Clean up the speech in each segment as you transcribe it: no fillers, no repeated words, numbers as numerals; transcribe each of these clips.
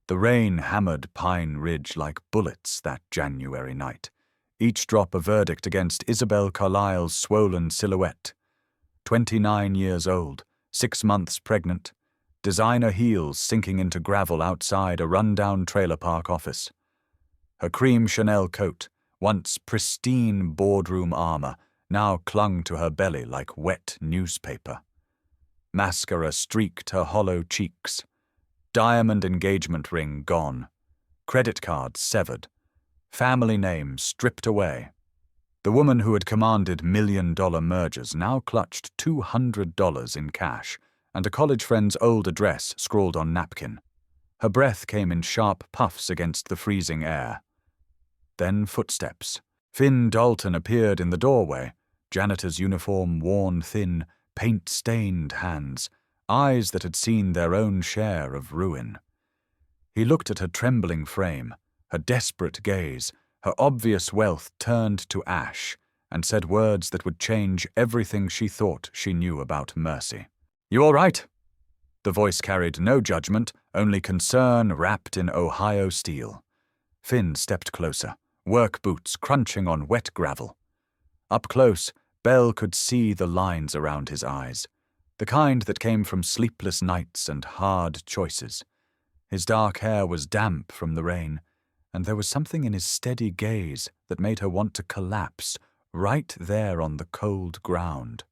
The rain hammered Pine Ridge like bullets that January night, each drop a verdict against Isabel Carlyle's swollen silhouette. 29 years old, 6 months pregnant, designer heels sinking into gravel outside a rundown trailer park office. Her cream Chanel coat, once pristine boardroom armor, now clung to her belly like wet newspaper. Mascara streaked her hollow cheeks. Diamond engagement ring gone. Credit card severed. Family name stripped away. The woman who had commanded million-dollar mergers now clutched $200 in cash and a college friend's old address scrawled on napkin. Her breath came in sharp puffs against the freezing air. Then footsteps. Finn Dalton appeared in the doorway, janitor's uniform worn thin, paint-stained hands, eyes that had seen their own share of ruin. He looked at her trembling frame, her desperate gaze, her obvious wealth turned to ash, and said words that would change everything she thought she knew about mercy. "You all right?" The voice carried no judgment, only concern wrapped in Ohio steel. Finn stepped closer, work boots crunching on wet gravel. Up close, Belle could see the lines around his eyes, the kind that came from sleepless nights and hard choices. His dark hair was damp from the rain, and there was something in his steady gaze that made her want to collapse right there on the cold ground.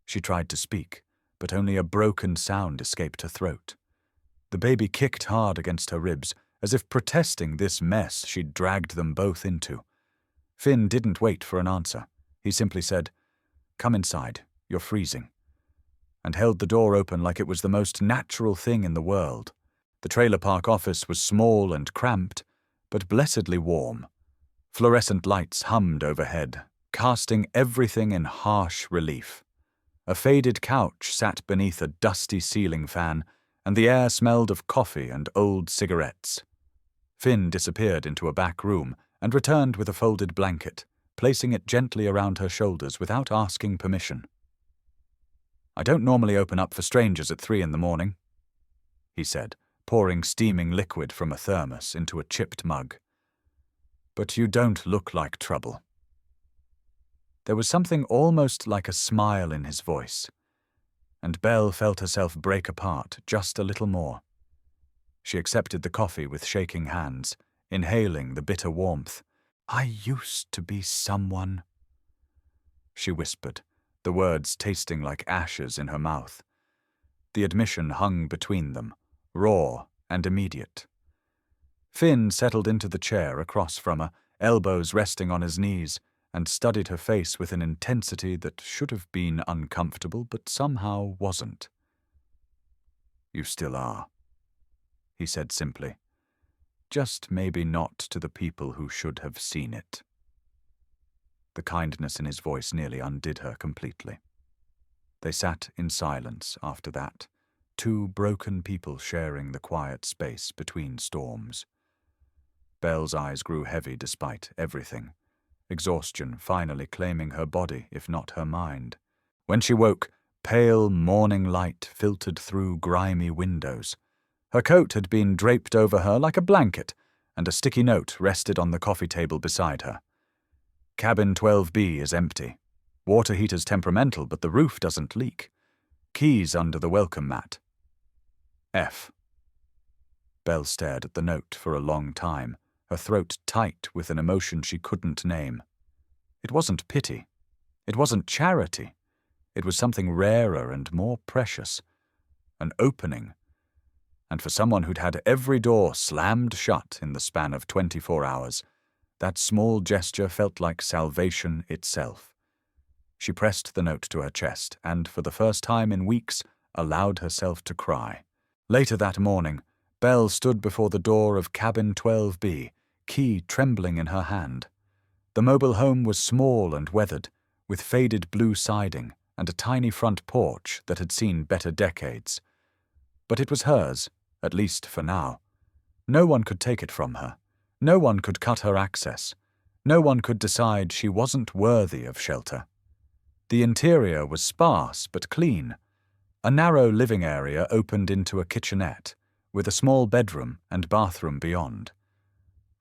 She tried to speak, but only a broken sound escaped her throat. The baby kicked hard against her ribs, as if protesting this mess she'd dragged them both into. Finn didn't wait for an answer. He simply said, "Come inside, you're freezing," and held the door open like it was the most natural thing in the world. The trailer park office was small and cramped, but blessedly warm. Fluorescent lights hummed overhead, casting everything in harsh relief. A faded couch sat beneath a dusty ceiling fan, and the air smelled of coffee and old cigarettes. Finn disappeared into a back room and returned with a folded blanket, placing it gently around her shoulders without asking permission. "I don't normally open up for strangers at 3 a.m, he said, pouring steaming liquid from a thermos into a chipped mug. "But you don't look like trouble." There was something almost like a smile in his voice, and Belle felt herself break apart just a little more. She accepted the coffee with shaking hands, inhaling the bitter warmth. "I used to be someone," she whispered, the words tasting like ashes in her mouth. The admission hung between them, raw and immediate. Finn settled into the chair across from her, elbows resting on his knees, and studied her face with an intensity that should have been uncomfortable but somehow wasn't. "You still are," he said simply. "Just maybe not to the people who should have seen it." The kindness in his voice nearly undid her completely. They sat in silence after that, two broken people sharing the quiet space between storms. Belle's eyes grew heavy despite everything, exhaustion finally claiming her body if not her mind. When she woke, pale morning light filtered through grimy windows. Her coat had been draped over her like a blanket, and a sticky note rested on the coffee table beside her. "Cabin 12B is empty. Water heater's temperamental, but the roof doesn't leak. Keys under the welcome mat. F." Belle stared at the note for a long time, her throat tight with an emotion she couldn't name. It wasn't pity. It wasn't charity. It was something rarer and more precious. An opening. And for someone who'd had every door slammed shut in the span of 24 hours, that small gesture felt like salvation itself. She pressed the note to her chest and, for the first time in weeks, allowed herself to cry. Later that morning, Belle stood before the door of cabin 12B, key trembling in her hand. The mobile home was small and weathered, with faded blue siding and a tiny front porch that had seen better decades. But it was hers, at least for now. No one could take it from her. No one could cut her access. No one could decide she wasn't worthy of shelter. The interior was sparse but clean. A narrow living area opened into a kitchenette, with a small bedroom and bathroom beyond.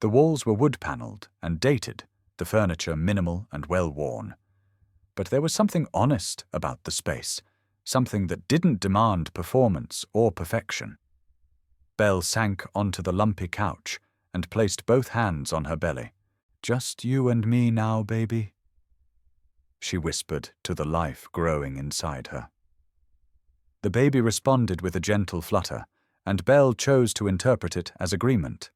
The walls were wood-panelled and dated, the furniture minimal and well-worn. But there was something honest about the space, something that didn't demand performance or perfection. Belle sank onto the lumpy couch and placed both hands on her belly. "Just you and me now, baby," she whispered to the life growing inside her. The baby responded with a gentle flutter, and Belle chose to interpret it as agreement.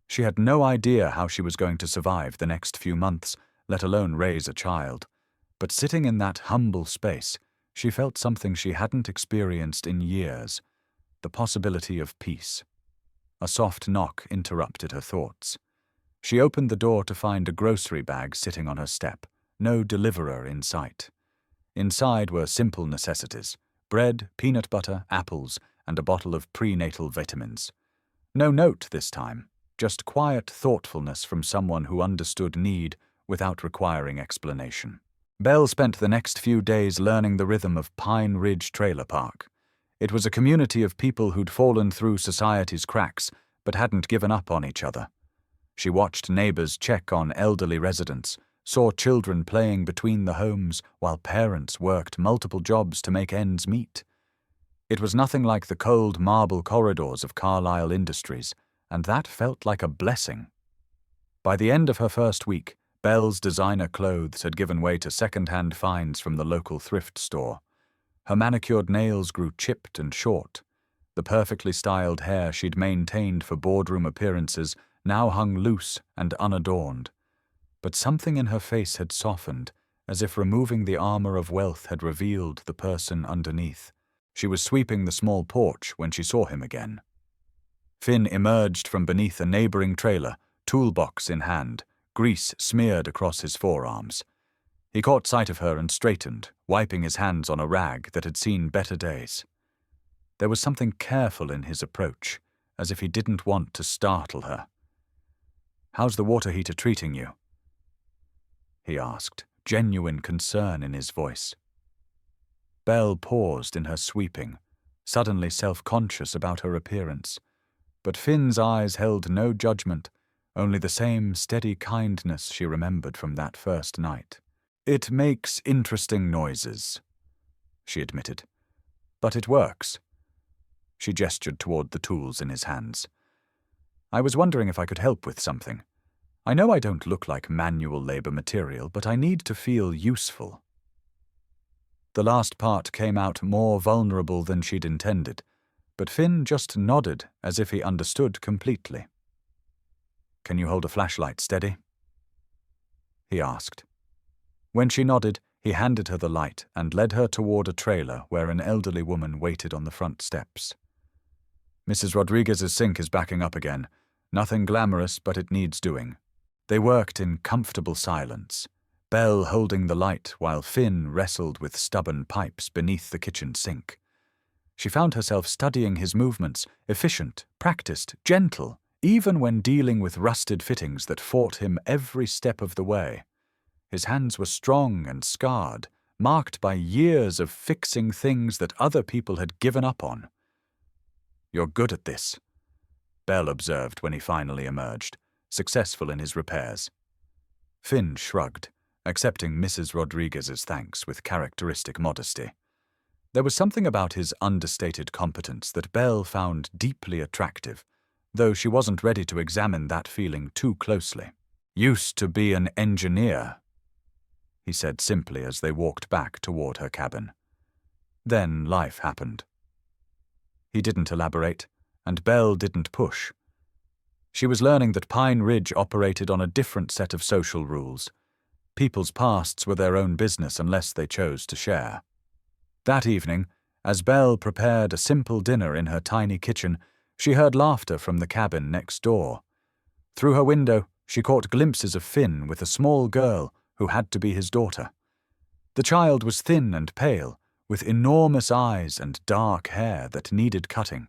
She had no idea how she was going to survive the next few months, let alone raise a child. But sitting in that humble space, she felt something she hadn't experienced in years, the possibility of peace. A soft knock interrupted her thoughts. She opened the door to find a grocery bag sitting on her step, no deliverer in sight. Inside were simple necessities: bread, peanut butter, apples, and a bottle of prenatal vitamins. No note this time, just quiet thoughtfulness from someone who understood need without requiring explanation. Belle spent the next few days learning the rhythm of Pine Ridge Trailer Park. It was a community of people who'd fallen through society's cracks but hadn't given up on each other. She watched neighbors check on elderly residents, saw children playing between the homes while parents worked multiple jobs to make ends meet. It was nothing like the cold marble corridors of Carlisle Industries, and that felt like a blessing. By the end of her first week, Belle's designer clothes had given way to second-hand finds from the local thrift store. Her manicured nails grew chipped and short. The perfectly styled hair she'd maintained for boardroom appearances now hung loose and unadorned. But something in her face had softened, as if removing the armor of wealth had revealed the person underneath. She was sweeping the small porch when she saw him again. Finn emerged from beneath a neighboring trailer, toolbox in hand, grease smeared across his forearms. He caught sight of her and straightened, wiping his hands on a rag that had seen better days. There was something careful in his approach, as if he didn't want to startle her. "How's the water heater treating you?" he asked, genuine concern in his voice. Belle paused in her sweeping, suddenly self-conscious about her appearance. But Finn's eyes held no judgment, only the same steady kindness she remembered from that first night. "It makes interesting noises," she admitted. "But it works." She gestured toward the tools in his hands. "I was wondering if I could help with something. I know I don't look like manual labor material, but I need to feel useful." The last part came out more vulnerable than she'd intended, but Finn just nodded as if he understood completely. "Can you hold a flashlight steady?" he asked. When she nodded, he handed her the light and led her toward a trailer where an elderly woman waited on the front steps. "Mrs. Rodriguez's sink is backing up again. Nothing glamorous, but it needs doing." They worked in comfortable silence, Belle holding the light while Finn wrestled with stubborn pipes beneath the kitchen sink. She found herself studying his movements, efficient, practiced, gentle, even when dealing with rusted fittings that fought him every step of the way. His hands were strong and scarred, marked by years of fixing things that other people had given up on. "You're good at this," Belle observed when he finally emerged, successful in his repairs. Finn shrugged, accepting Mrs. Rodriguez's thanks with characteristic modesty. There was something about his understated competence that Belle found deeply attractive, though she wasn't ready to examine that feeling too closely. "Used to be an engineer," he said simply as they walked back toward her cabin. Then life happened. He didn't elaborate, and Belle didn't push. She was learning that Pine Ridge operated on a different set of social rules. People's pasts were their own business unless they chose to share. That evening, as Belle prepared a simple dinner in her tiny kitchen, she heard laughter from the cabin next door. Through her window, she caught glimpses of Finn with a small girl who had to be his daughter. The child was thin and pale, with enormous eyes and dark hair that needed cutting.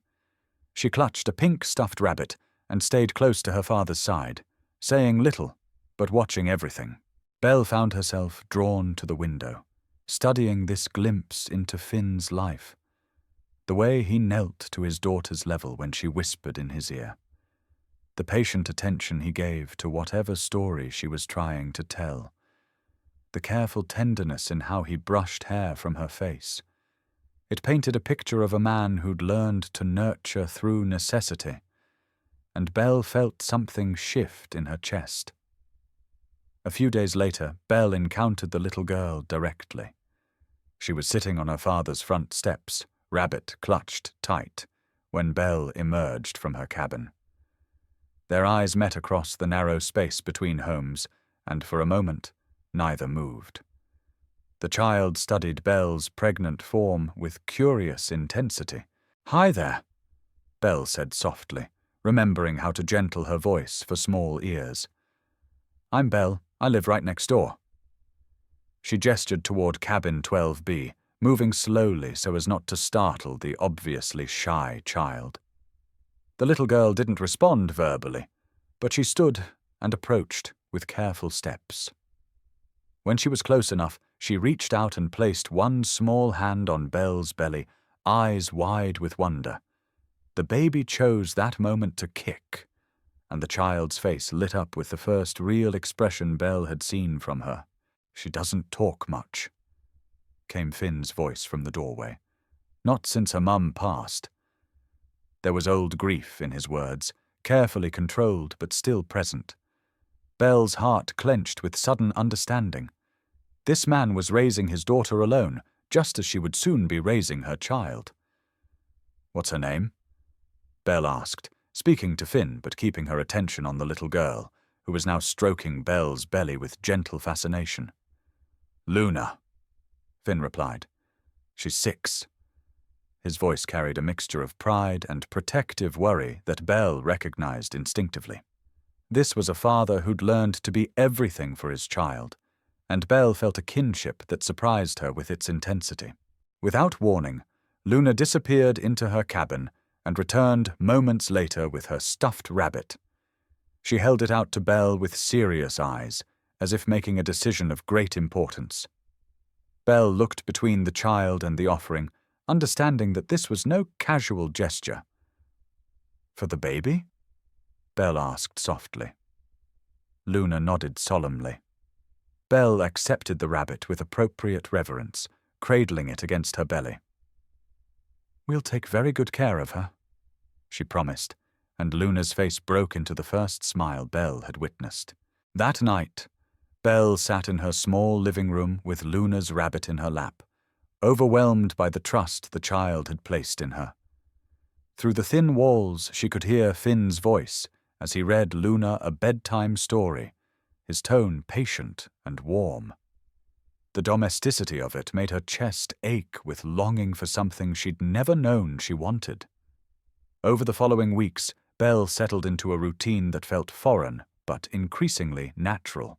She clutched a pink stuffed rabbit and stayed close to her father's side, saying little, but watching everything. Belle found herself drawn to the window, studying this glimpse into Finn's life. the way he knelt to his daughter's level when she whispered in his ear, the patient attention he gave to whatever story she was trying to tell, the careful tenderness in how he brushed hair from her face. It painted a picture of a man who'd learned to nurture through necessity, and Belle felt something shift in her chest. A few days later, Belle encountered the little girl directly. She was sitting on her father's front steps, rabbit clutched tight, when Belle emerged from her cabin. Their eyes met across the narrow space between homes, and for a moment, neither moved. The child studied Belle's pregnant form with curious intensity. "Hi there," Belle said softly, remembering how to gentle her voice for small ears. "I'm Belle. I live right next door." She gestured toward cabin 12B, moving slowly so as not to startle the obviously shy child. The little girl didn't respond verbally, but she stood and approached with careful steps. When she was close enough, she reached out and placed one small hand on Belle's belly, eyes wide with wonder. The baby chose that moment to kick, and the child's face lit up with the first real expression Belle had seen from her. "She doesn't talk much," came Finn's voice from the doorway. "Not since her mum passed." There was old grief in his words, carefully controlled but still present. Belle's heart clenched with sudden understanding. This man was raising his daughter alone, just as she would soon be raising her child. "What's her name?" Belle asked, speaking to Finn but keeping her attention on the little girl, who was now stroking Belle's belly with gentle fascination. "Luna," Finn replied. "She's 6. His voice carried a mixture of pride and protective worry that Belle recognized instinctively. This was a father who'd learned to be everything for his child, and Belle felt a kinship that surprised her with its intensity. Without warning, Luna disappeared into her cabin and returned moments later with her stuffed rabbit. She held it out to Belle with serious eyes, as if making a decision of great importance. Belle looked between the child and the offering, understanding that this was no casual gesture. "For the baby?" Belle asked softly. Luna nodded solemnly. Belle accepted the rabbit with appropriate reverence, cradling it against her belly. "We'll take very good care of her," she promised, and Luna's face broke into the first smile Belle had witnessed. That night, Belle sat in her small living room with Luna's rabbit in her lap, overwhelmed by the trust the child had placed in her. Through the thin walls, she could hear Finn's voice as he read Luna a bedtime story, his tone patient and warm. The domesticity of it made her chest ache with longing for something she'd never known she wanted. Over the following weeks, Belle settled into a routine that felt foreign but increasingly natural.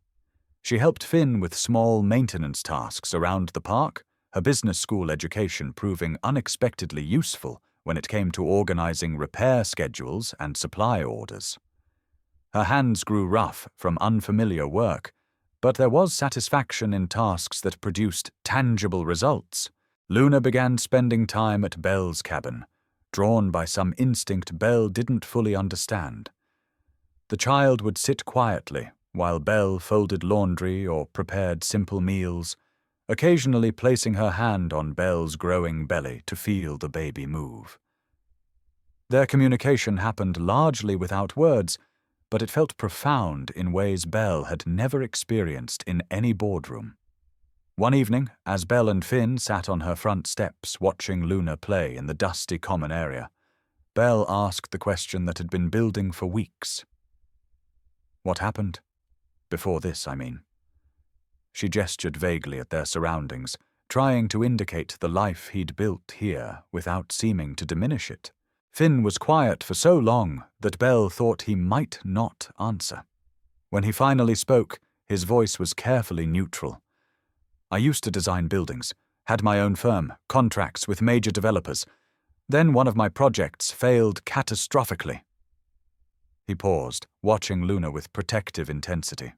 She helped Finn with small maintenance tasks around the park, her business school education proving unexpectedly useful when it came to organizing repair schedules and supply orders. Her hands grew rough from unfamiliar work, but there was satisfaction in tasks that produced tangible results. Luna began spending time at Belle's cabin, drawn by some instinct Belle didn't fully understand. The child would sit quietly while Belle folded laundry or prepared simple meals, occasionally placing her hand on Belle's growing belly to feel the baby move. Their communication happened largely without words, but it felt profound in ways Belle had never experienced in any boardroom. One evening, as Belle and Finn sat on her front steps watching Luna play in the dusty common area, Belle asked the question that had been building for weeks. "What happened? Before this, I mean." She gestured vaguely at their surroundings, trying to indicate the life he'd built here without seeming to diminish it. Finn was quiet for so long that Belle thought he might not answer. When he finally spoke, his voice was carefully neutral. "I used to design buildings, had my own firm, contracts with major developers. Then one of my projects failed catastrophically." He paused, watching Luna with protective intensity.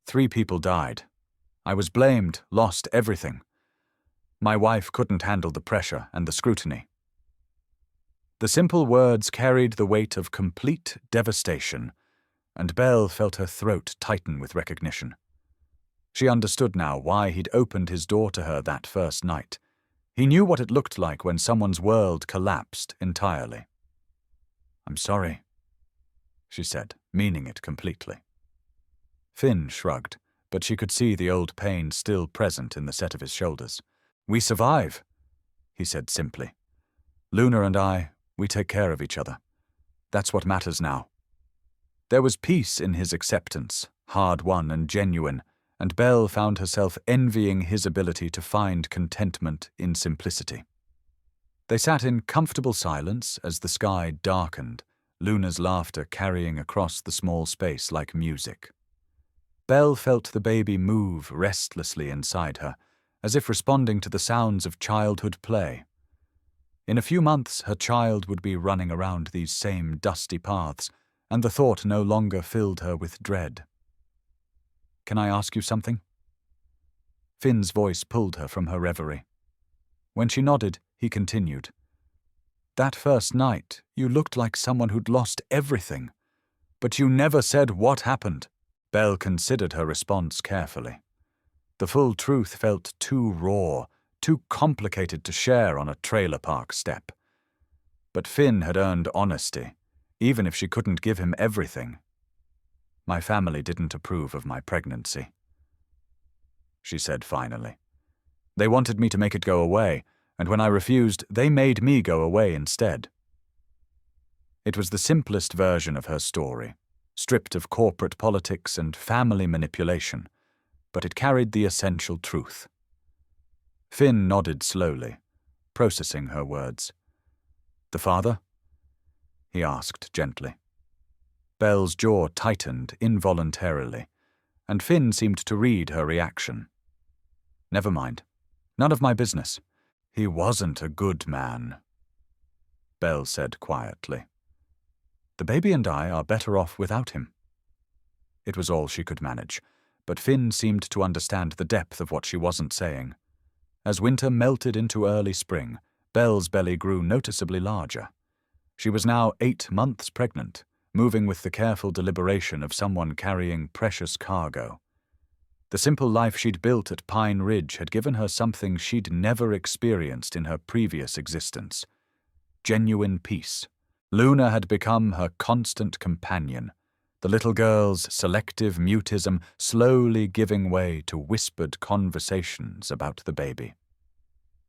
3 people died. I was blamed, lost everything. My wife couldn't handle the pressure and the scrutiny. The simple words carried the weight of complete devastation, and Belle felt her throat tighten with recognition. She understood now why he'd opened his door to her that first night. He knew what it looked like when someone's world collapsed entirely. "I'm sorry," she said, meaning it completely. Finn shrugged, but she could see the old pain still present in the set of his shoulders. "We survive," he said simply. "Luna and I, we take care of each other. That's what matters now." There was peace in his acceptance, hard-won and genuine, and Belle found herself envying his ability to find contentment in simplicity. They sat in comfortable silence as the sky darkened, Luna's laughter carrying across the small space like music. Belle felt the baby move restlessly inside her, as if responding to the sounds of childhood play. In a few months, her child would be running around these same dusty paths, and the thought no longer filled her with dread. "Can I ask you something?" Finn's voice pulled her from her reverie. When she nodded, he continued. "That first night, you looked like someone who'd lost everything. But you never said what happened." Belle considered her response carefully. The full truth felt too raw, too complicated to share on a trailer park step. But Finn had earned honesty, even if she couldn't give him everything. "My family didn't approve of my pregnancy," she said finally. "They wanted me to make it go away, and when I refused, they made me go away instead." It was the simplest version of her story, stripped of corporate politics and family manipulation, but it carried the essential truth. Finn nodded slowly, processing her words. "The father?" he asked gently. Belle's jaw tightened involuntarily, and Finn seemed to read her reaction. "Never mind. None of my business. He wasn't a good man," Belle said quietly. "The baby and I are better off without him." It was all she could manage, but Finn seemed to understand the depth of what she wasn't saying. As winter melted into early spring, Belle's belly grew noticeably larger. She was now 8 months pregnant, moving with the careful deliberation of someone carrying precious cargo. The simple life she'd built at Pine Ridge had given her something she'd never experienced in her previous existence: genuine peace. Luna had become her constant companion, the little girl's selective mutism slowly giving way to whispered conversations about the baby.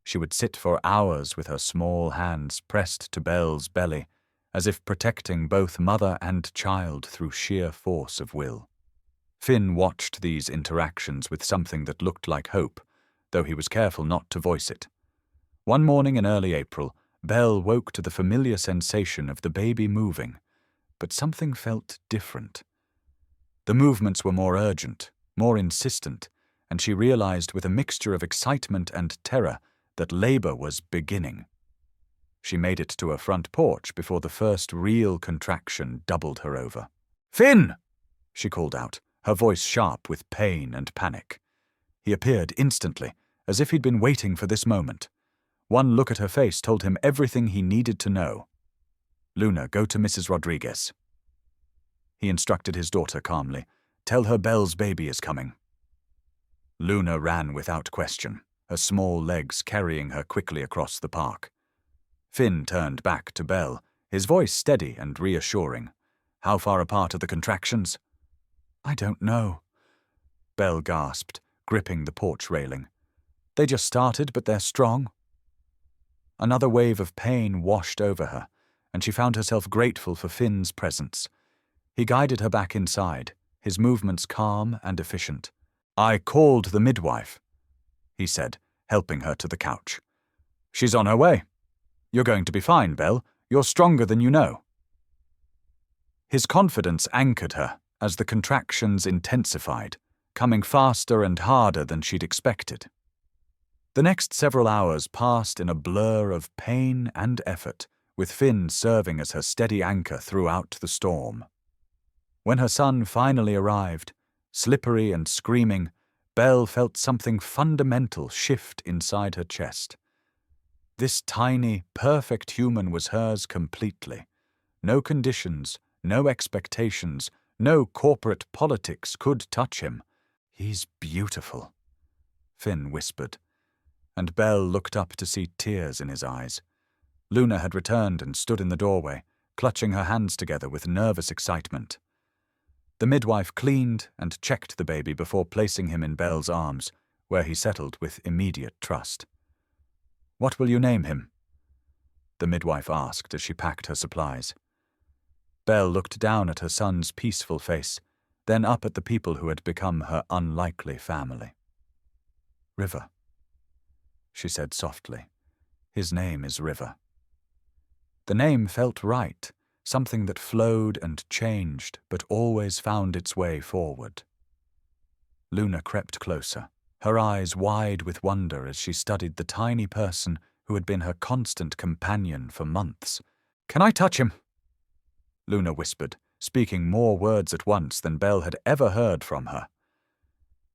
She would sit for hours with her small hands pressed to Belle's belly, as if protecting both mother and child through sheer force of will. Finn watched these interactions with something that looked like hope, though he was careful not to voice it. One morning in early April, Belle woke to the familiar sensation of the baby moving, but something felt different. The movements were more urgent, more insistent, and she realized with a mixture of excitement and terror that labor was beginning. She made it to her front porch before the first real contraction doubled her over. "Finn!" she called out, her voice sharp with pain and panic. He appeared instantly, as if he'd been waiting for this moment. One look at her face told him everything he needed to know. "Luna, go to Mrs. Rodriguez." He instructed his daughter calmly. "Tell her Belle's baby is coming." Luna ran without question, her small legs carrying her quickly across the park. Finn turned back to Belle, his voice steady and reassuring. "How far apart are the contractions?" "I don't know," Belle gasped, gripping the porch railing. "They just started, but they're strong." Another wave of pain washed over her, and she found herself grateful for Finn's presence. He guided her back inside, his movements calm and efficient. "I called the midwife," he said, helping her to the couch. "She's on her way. You're going to be fine, Belle. You're stronger than you know." His confidence anchored her as the contractions intensified, coming faster and harder than she'd expected. The next several hours passed in a blur of pain and effort, with Finn serving as her steady anchor throughout the storm. When her son finally arrived, slippery and screaming, Belle felt something fundamental shift inside her chest. This tiny, perfect human was hers completely. No conditions, no expectations, no corporate politics could touch him. "He's beautiful," Finn whispered, and Belle looked up to see tears in his eyes. Luna had returned and stood in the doorway, clutching her hands together with nervous excitement. The midwife cleaned and checked the baby before placing him in Belle's arms, where he settled with immediate trust. "What will you name him?" the midwife asked as she packed her supplies. Belle looked down at her son's peaceful face, then up at the people who had become her unlikely family. "River," she said softly. "His name is River." The name felt right, something that flowed and changed, but always found its way forward. Luna crept closer, her eyes wide with wonder as she studied the tiny person who had been her constant companion for months. "Can I touch him?" Luna whispered, speaking more words at once than Belle had ever heard from her.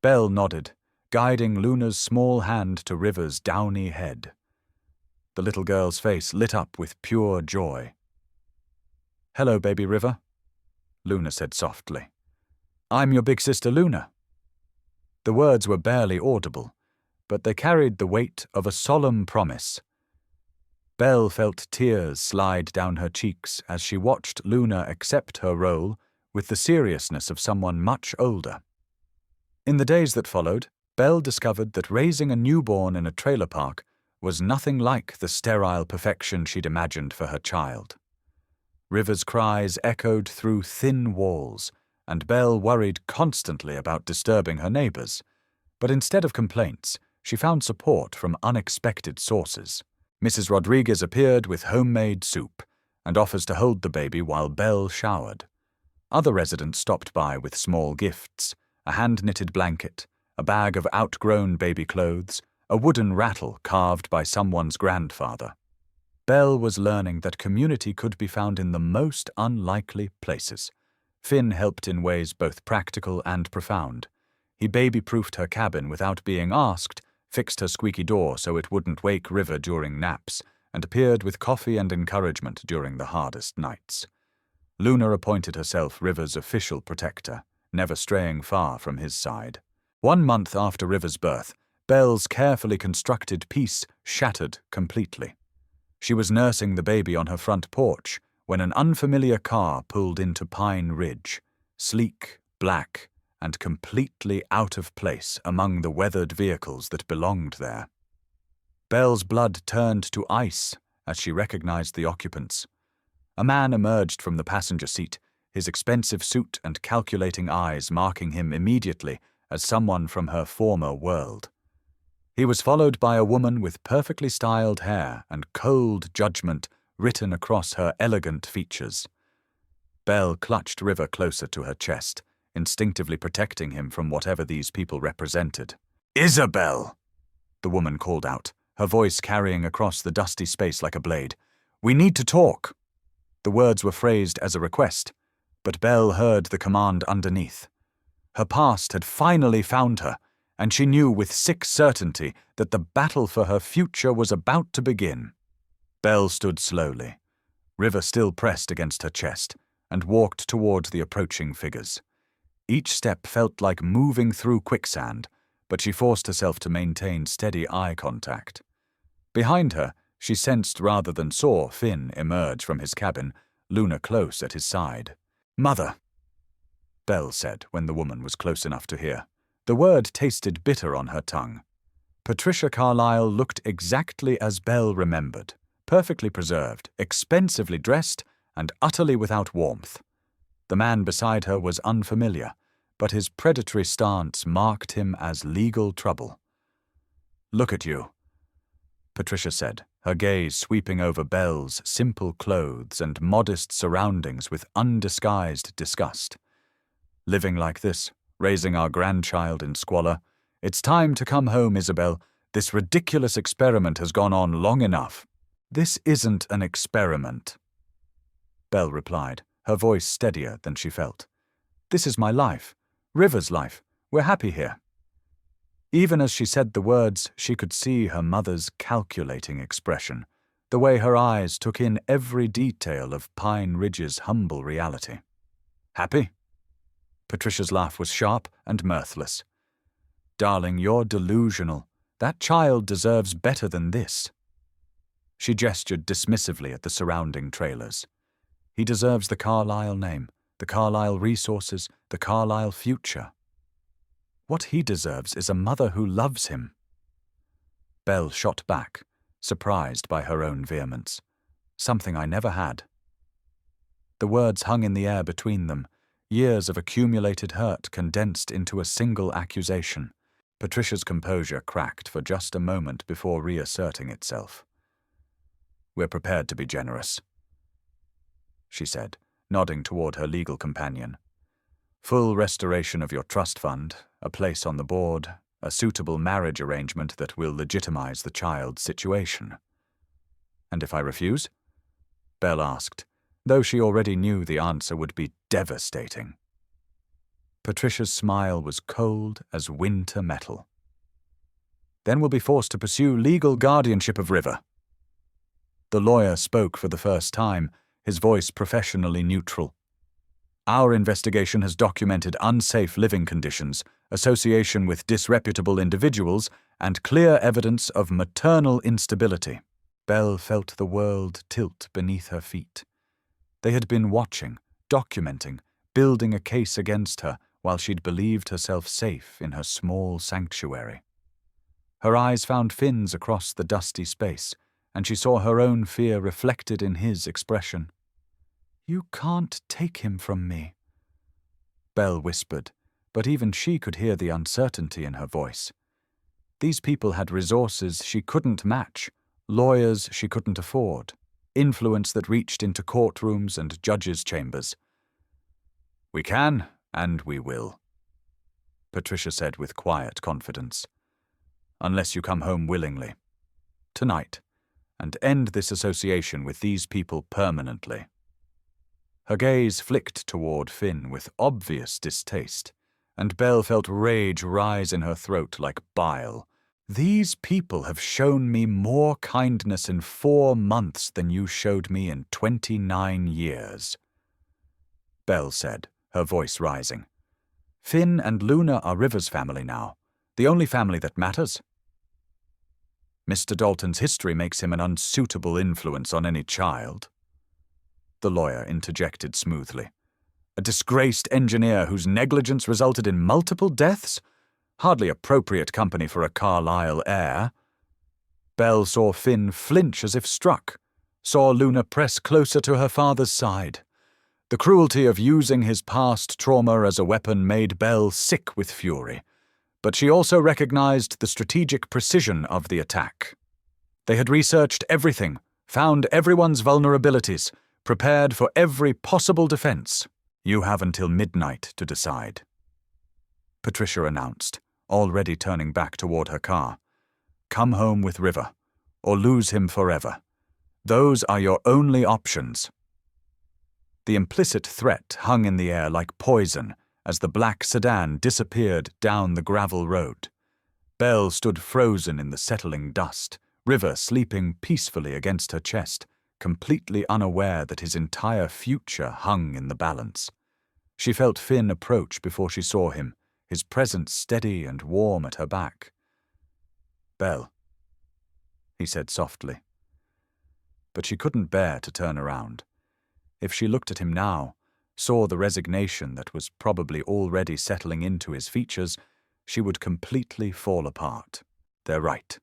Belle nodded, guiding Luna's small hand to River's downy head. The little girl's face lit up with pure joy. "Hello, baby River," Luna said softly. "I'm your big sister Luna." The words were barely audible, but they carried the weight of a solemn promise. Belle felt tears slide down her cheeks as she watched Luna accept her role with the seriousness of someone much older. In the days that followed, Belle discovered that raising a newborn in a trailer park was nothing like the sterile perfection she'd imagined for her child. River's cries echoed through thin walls, and Belle worried constantly about disturbing her neighbors. But instead of complaints, she found support from unexpected sources. Mrs. Rodriguez appeared with homemade soup and offers to hold the baby while Belle showered. Other residents stopped by with small gifts, a hand-knitted blanket, a bag of outgrown baby clothes, a wooden rattle carved by someone's grandfather. Belle was learning that community could be found in the most unlikely places. Finn helped in ways both practical and profound. He baby-proofed her cabin without being asked, fixed her squeaky door so it wouldn't wake River during naps, and appeared with coffee and encouragement during the hardest nights. Luna appointed herself River's official protector, never straying far from his side. 1 month after River's birth, Belle's carefully constructed peace shattered completely. She was nursing the baby on her front porch when an unfamiliar car pulled into Pine Ridge, sleek, black, and completely out of place among the weathered vehicles that belonged there. Belle's blood turned to ice as she recognized the occupants. A man emerged from the passenger seat, his expensive suit and calculating eyes marking him immediately as someone from her former world. He was followed by a woman with perfectly styled hair and cold judgment written across her elegant features. Belle clutched River closer to her chest, instinctively protecting him from whatever these people represented. "Isabel!" the woman called out, her voice carrying across the dusty space like a blade. "We need to talk." The words were phrased as a request, but Belle heard the command underneath. Her past had finally found her, and she knew with sick certainty that the battle for her future was about to begin. Belle stood slowly, River still pressed against her chest, and walked toward the approaching figures. Each step felt like moving through quicksand, but she forced herself to maintain steady eye contact. Behind her, she sensed rather than saw Finn emerge from his cabin, Luna close at his side. "Mother," Belle said when the woman was close enough to hear. The word tasted bitter on her tongue. Patricia Carlyle looked exactly as Belle remembered, perfectly preserved, expensively dressed, and utterly without warmth. The man beside her was unfamiliar, but his predatory stance marked him as legal trouble. "Look at you," Patricia said, her gaze sweeping over Belle's simple clothes and modest surroundings with undisguised disgust. "Living like this, raising our grandchild in squalor. It's time to come home, Isabel. This ridiculous experiment has gone on long enough." "This isn't an experiment," Belle replied, her voice steadier than she felt. "This is my life, River's life. We're happy here." Even as she said the words, she could see her mother's calculating expression, the way her eyes took in every detail of Pine Ridge's humble reality. Happy? Patricia's laugh was sharp and mirthless. Darling, you're delusional. That child deserves better than this. She gestured dismissively at the surrounding trailers. He deserves the Carlyle name, the Carlyle resources, the Carlyle future. What he deserves is a mother who loves him. Belle shot back, surprised by her own vehemence. Something I never had. The words hung in the air between them, years of accumulated hurt condensed into a single accusation. Patricia's composure cracked for just a moment before reasserting itself. We're prepared to be generous, she said, nodding toward her legal companion. Full restoration of your trust fund, a place on the board, a suitable marriage arrangement that will legitimize the child's situation. And if I refuse? Belle asked, though she already knew the answer would be devastating. Patricia's smile was cold as winter metal. Then we'll be forced to pursue legal guardianship of River. The lawyer spoke for the first time, his voice professionally neutral. Our investigation has documented unsafe living conditions, association with disreputable individuals, and clear evidence of maternal instability. Belle felt the world tilt beneath her feet. They had been watching, documenting, building a case against her while she'd believed herself safe in her small sanctuary. Her eyes found Finn's across the dusty space, and she saw her own fear reflected in his expression. You can't take him from me, Belle whispered, but even she could hear the uncertainty in her voice. These people had resources she couldn't match, lawyers she couldn't afford, influence that reached into courtrooms and judges' chambers. We can, and we will, Patricia said with quiet confidence. Unless you come home willingly. Tonight, and end this association with these people permanently. Her gaze flicked toward Finn with obvious distaste, and Belle felt rage rise in her throat like bile. These people have shown me more kindness in 4 months than you showed me in 29 years, Belle said, her voice rising. Finn and Luna are River's family now, the only family that matters. Mr. Dalton's history makes him an unsuitable influence on any child, the lawyer interjected smoothly. A disgraced engineer whose negligence resulted in multiple deaths? Hardly appropriate company for a Carlyle heir. Belle saw Finn flinch as if struck, saw Luna press closer to her father's side. The cruelty of using his past trauma as a weapon made Belle sick with fury, but she also recognized the strategic precision of the attack. They had researched everything, found everyone's vulnerabilities, prepared for every possible defense. You have until midnight to decide, Patricia announced, already turning back toward her car. Come home with River, or lose him forever. Those are your only options. The implicit threat hung in the air like poison as the black sedan disappeared down the gravel road. Belle stood frozen in the settling dust, River sleeping peacefully against her chest, completely unaware that his entire future hung in the balance. She felt Finn approach before she saw him, his presence steady and warm at her back. Belle, he said softly. But she couldn't bear to turn around. If she looked at him now, saw the resignation that was probably already settling into his features, she would completely fall apart. They're right,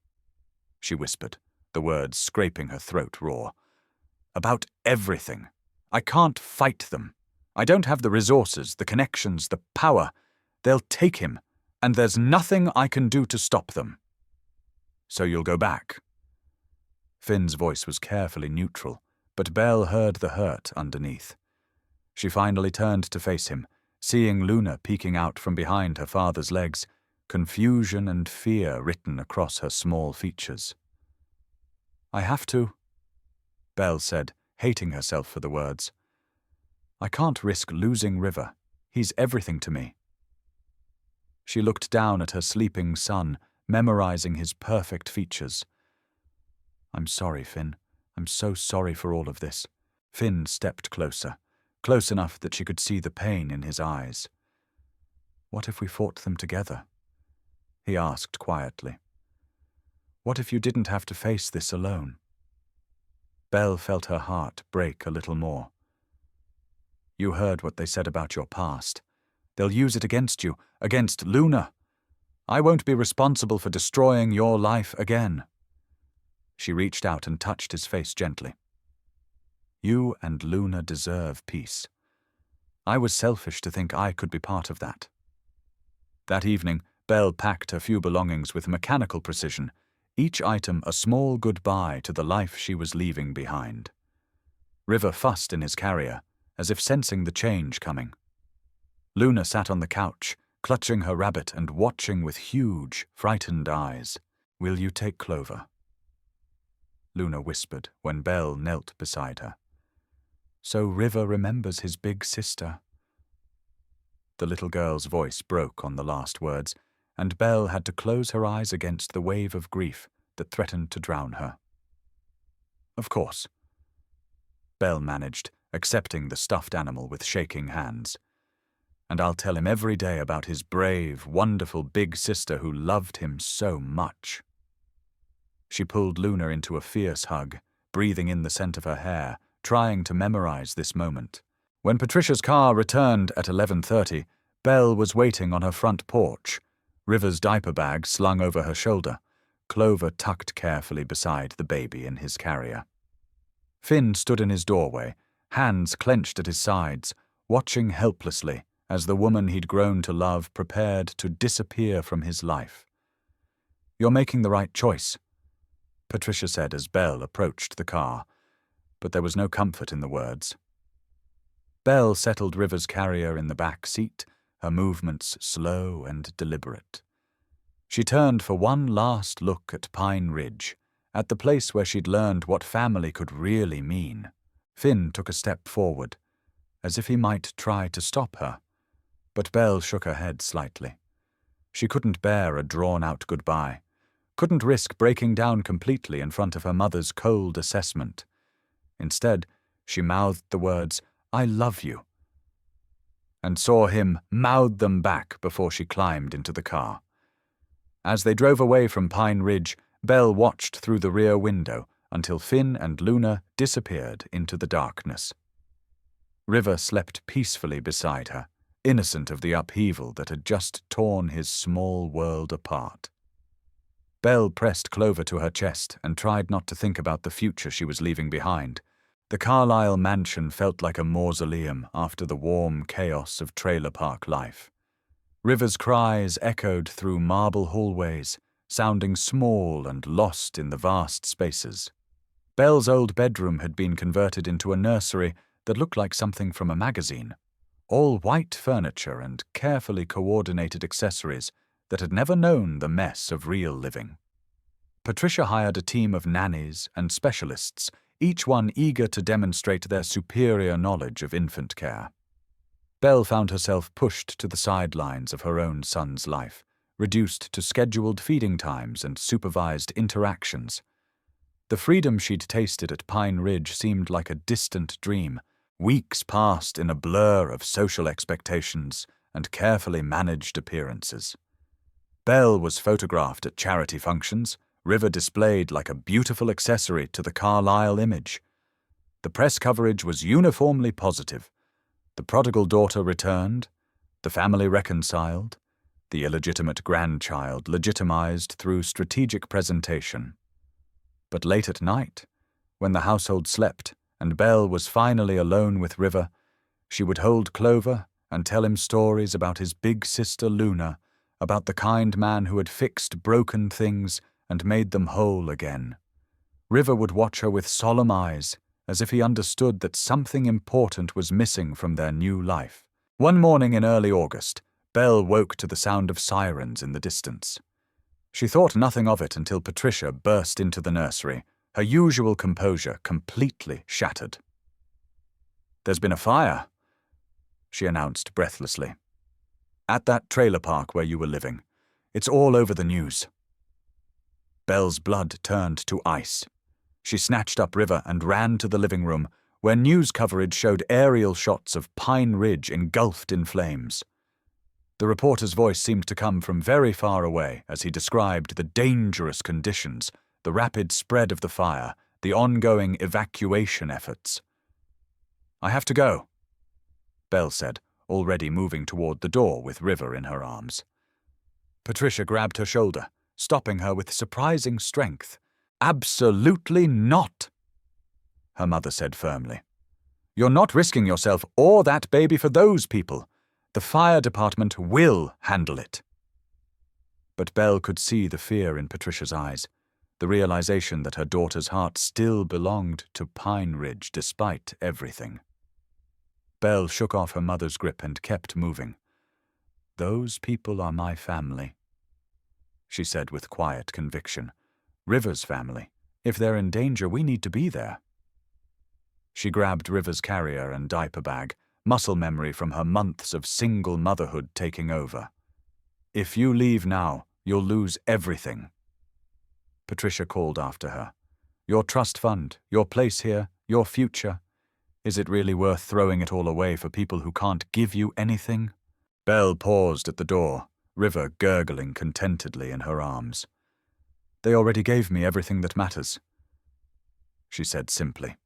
she whispered, the words scraping her throat raw. About everything. I can't fight them. I don't have the resources, the connections, the power. They'll take him, and there's nothing I can do to stop them. So you'll go back? Finn's voice was carefully neutral, but Belle heard the hurt underneath. She finally turned to face him, seeing Luna peeking out from behind her father's legs, confusion and fear written across her small features. I have to, Belle said, hating herself for the words. I can't risk losing River. He's everything to me. She looked down at her sleeping son, memorizing his perfect features. "I'm sorry, Finn. I'm so sorry for all of this." Finn stepped closer, close enough that she could see the pain in his eyes. "What if we fought them together?" he asked quietly. "What if you didn't have to face this alone?" Belle felt her heart break a little more. "You heard what they said about your past. They'll use it against you, against Luna. I won't be responsible for destroying your life again." She reached out and touched his face gently. "You and Luna deserve peace. I was selfish to think I could be part of that." That evening, Belle packed her few belongings with mechanical precision, each item a small goodbye to the life she was leaving behind. River fussed in his carrier, as if sensing the change coming. Luna sat on the couch, clutching her rabbit and watching with huge, frightened eyes. "Will you take Clover?" Luna whispered when Belle knelt beside her. "So River remembers his big sister." The little girl's voice broke on the last words, and Belle had to close her eyes against the wave of grief that threatened to drown her. "Of course," Belle managed, accepting the stuffed animal with shaking hands. "And I'll tell him every day about his brave, wonderful big sister who loved him so much." She pulled Luna into a fierce hug, breathing in the scent of her hair, trying to memorize this moment. When Patricia's car returned at 11:30, Belle was waiting on her front porch, River's diaper bag slung over her shoulder, Clover tucked carefully beside the baby in his carrier. Finn stood in his doorway, hands clenched at his sides, watching helplessly as the woman he'd grown to love prepared to disappear from his life. "You're making the right choice," Patricia said as Belle approached the car, but there was no comfort in the words. Belle settled River's carrier in the back seat, her movements slow and deliberate. She turned for one last look at Pine Ridge, at the place where she'd learned what family could really mean. Finn took a step forward, as if he might try to stop her, but Belle shook her head slightly. She couldn't bear a drawn-out goodbye, couldn't risk breaking down completely in front of her mother's cold assessment. Instead, she mouthed the words, "I love you," and saw him mouth them back before she climbed into the car. As they drove away from Pine Ridge, Belle watched through the rear window until Finn and Luna disappeared into the darkness. River slept peacefully beside her, innocent of the upheaval that had just torn his small world apart. Belle pressed Clover to her chest and tried not to think about the future she was leaving behind. The Carlisle mansion felt like a mausoleum after the warm chaos of trailer park life. River's cries echoed through marble hallways, sounding small and lost in the vast spaces. Belle's old bedroom had been converted into a nursery that looked like something from a magazine. All white furniture and carefully coordinated accessories that had never known the mess of real living. Patricia hired a team of nannies and specialists, each one eager to demonstrate their superior knowledge of infant care. Belle found herself pushed to the sidelines of her own son's life, reduced to scheduled feeding times and supervised interactions. The freedom she'd tasted at Pine Ridge seemed like a distant dream, weeks passed in a blur of social expectations and carefully managed appearances. Belle was photographed at charity functions, River displayed like a beautiful accessory to the Carlisle image. The press coverage was uniformly positive. The prodigal daughter returned, the family reconciled, the illegitimate grandchild legitimized through strategic presentation. But late at night, when the household slept and Belle was finally alone with River, she would hold Clover and tell him stories about his big sister Luna, about the kind man who had fixed broken things and made them whole again. River would watch her with solemn eyes, as if he understood that something important was missing from their new life. One morning in early August, Belle woke to the sound of sirens in the distance. She thought nothing of it until Patricia burst into the nursery, her usual composure completely shattered. "There's been a fire," she announced breathlessly. At that trailer park where you were living. It's all over the news." Belle's blood turned to ice. She snatched up River and ran to the living room, where news coverage showed aerial shots of Pine Ridge engulfed in flames. The reporter's voice seemed to come from very far away as he described the dangerous conditions, the rapid spread of the fire, the ongoing evacuation efforts. "I have to go," Belle said, already moving toward the door with River in her arms. Patricia grabbed her shoulder, stopping her with surprising strength. "Absolutely not," her mother said firmly. "You're not risking yourself or that baby for those people. The fire department will handle it." But Belle could see the fear in Patricia's eyes, the realization that her daughter's heart still belonged to Pine Ridge despite everything. Belle shook off her mother's grip and kept moving. "Those people are my family," she said with quiet conviction. "River's family. If they're in danger, we need to be there." She grabbed River's carrier and diaper bag, muscle memory from her months of single motherhood taking over. "If you leave now, you'll lose everything." Patricia called after her. "Your trust fund, your place here, your future. Is it really worth throwing it all away for people who can't give you anything?" Belle paused at the door, River gurgling contentedly in her arms. "They already gave me everything that matters," she said simply.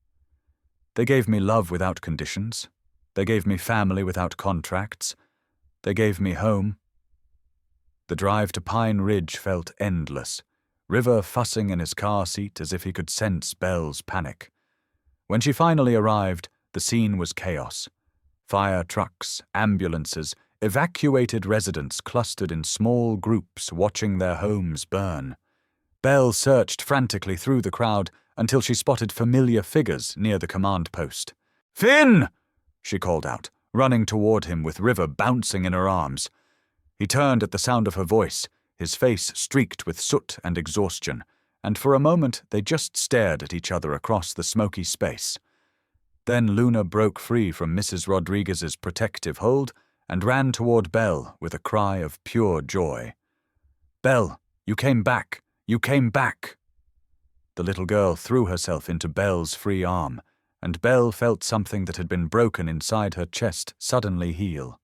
"They gave me love without conditions. They gave me family without contracts. They gave me home." The drive to Pine Ridge felt endless, River fussing in his car seat as if he could sense Belle's panic. When she finally arrived, the scene was chaos. Fire trucks, ambulances, evacuated residents clustered in small groups watching their homes burn. Belle searched frantically through the crowd until she spotted familiar figures near the command post. "Finn!" she called out, running toward him with River bouncing in her arms. He turned at the sound of her voice, his face streaked with soot and exhaustion, and for a moment they just stared at each other across the smoky space. Then Luna broke free from Mrs. Rodriguez's protective hold and ran toward Belle with a cry of pure joy. "Belle, you came back! You came back!" The little girl threw herself into Belle's free arm, and Belle felt something that had been broken inside her chest suddenly heal.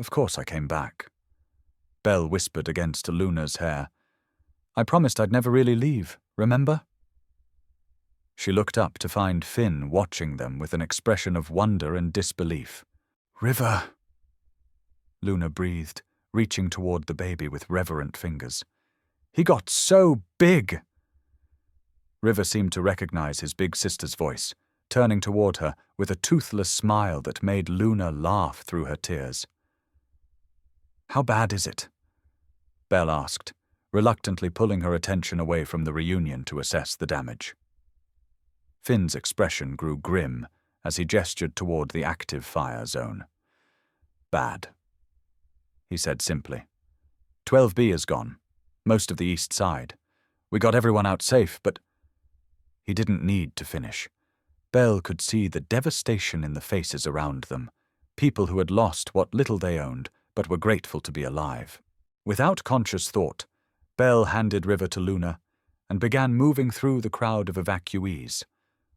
"Of course I came back," Belle whispered against Luna's hair. "I promised I'd never really leave, remember?" She looked up to find Finn watching them with an expression of wonder and disbelief. "River," Luna breathed, reaching toward the baby with reverent fingers. "He got so big!" River seemed to recognize his big sister's voice, turning toward her with a toothless smile that made Luna laugh through her tears. "How bad is it?" Belle asked, reluctantly pulling her attention away from the reunion to assess the damage. Finn's expression grew grim as he gestured toward the active fire zone. "Bad," he said simply. 12B is gone, most of the east side. We got everyone out safe, but—" He didn't need to finish. Belle could see the devastation in the faces around them, people who had lost what little they owned, but were grateful to be alive. Without conscious thought, Belle handed River to Luna and began moving through the crowd of evacuees.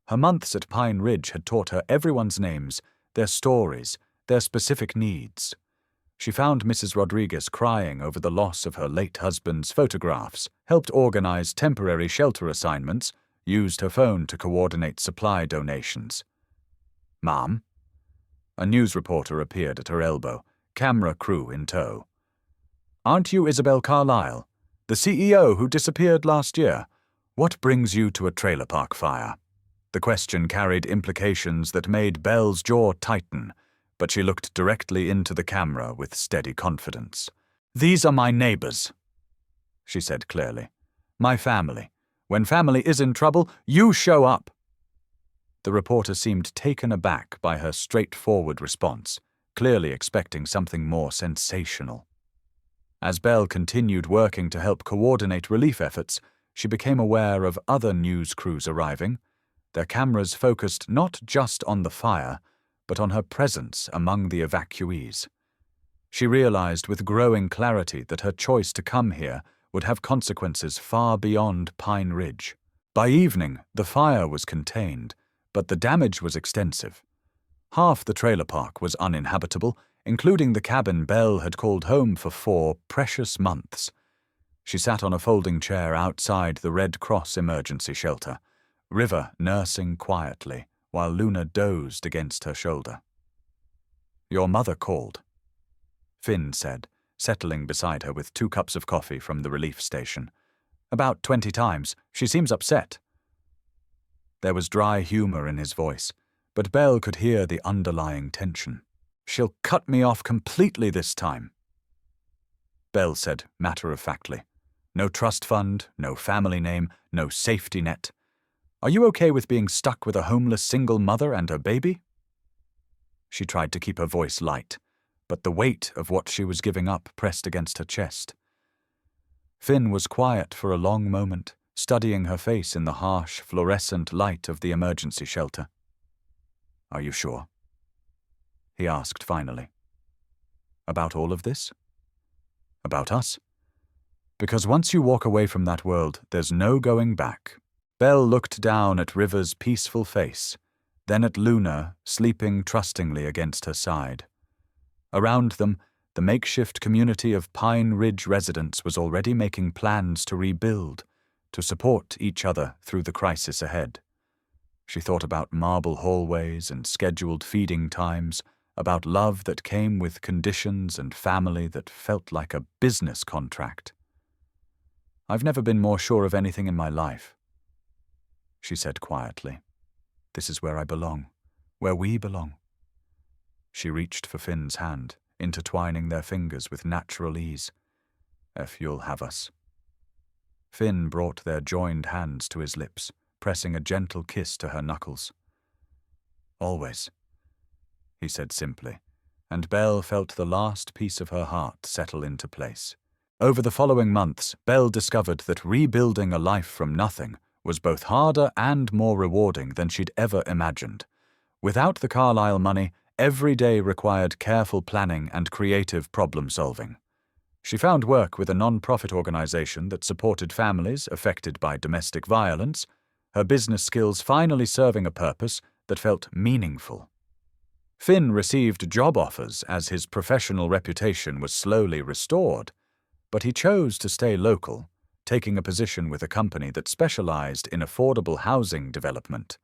Her months at Pine Ridge had taught her everyone's names, their stories, their specific needs. She found Mrs. Rodriguez crying over the loss of her late husband's photographs, helped organize temporary shelter assignments, used her phone to coordinate supply donations. "Mom?" A news reporter appeared at her elbow, camera crew in tow. "Aren't you Isabel Carlyle, the CEO who disappeared last year? What brings you to a trailer park fire?" The question carried implications that made Belle's jaw tighten, but she looked directly into the camera with steady confidence. "These are my neighbors," she said clearly. "My family. When family is in trouble, you show up." The reporter seemed taken aback by her straightforward response, clearly expecting something more sensational. As Belle continued working to help coordinate relief efforts, she became aware of other news crews arriving, their cameras focused not just on the fire, but on her presence among the evacuees. She realized with growing clarity that her choice to come here would have consequences far beyond Pine Ridge. By evening, the fire was contained, but the damage was extensive. Half the trailer park was uninhabitable, including the cabin Belle had called home for 4 precious months. She sat on a folding chair outside the Red Cross emergency shelter, River nursing quietly while Luna dozed against her shoulder. "Your mother called," Finn said, settling beside her with 2 cups of coffee from the relief station. "About 20 times. She seems upset." There was dry humor in his voice, but Belle could hear the underlying tension. "She'll cut me off completely this time," Belle said matter-of-factly. "No trust fund, no family name, no safety net. Are you okay with being stuck with a homeless single mother and her baby?" She tried to keep her voice light, but the weight of what she was giving up pressed against her chest. Finn was quiet for a long moment, studying her face in the harsh, fluorescent light of the emergency shelter. "Are you sure?" he asked finally. "About all of this? About us? Because once you walk away from that world, there's no going back." Belle looked down at River's peaceful face, then at Luna, sleeping trustingly against her side. Around them, the makeshift community of Pine Ridge residents was already making plans to rebuild, to support each other through the crisis ahead. She thought about marble hallways and scheduled feeding times, about love that came with conditions and family that felt like a business contract. "I've never been more sure of anything in my life," she said quietly. "This is where I belong, where we belong." She reached for Finn's hand, intertwining their fingers with natural ease. "If you'll have us." Finn brought their joined hands to his lips, pressing a gentle kiss to her knuckles. "Always," he said simply, and Belle felt the last piece of her heart settle into place. Over the following months, Belle discovered that rebuilding a life from nothing was both harder and more rewarding than she'd ever imagined. Without the Carlisle money, every day required careful planning and creative problem-solving. She found work with a non-profit organization that supported families affected by domestic violence, her business skills finally serving a purpose that felt meaningful. Finn received job offers as his professional reputation was slowly restored, but he chose to stay local, taking a position with a company that specialized in affordable housing development.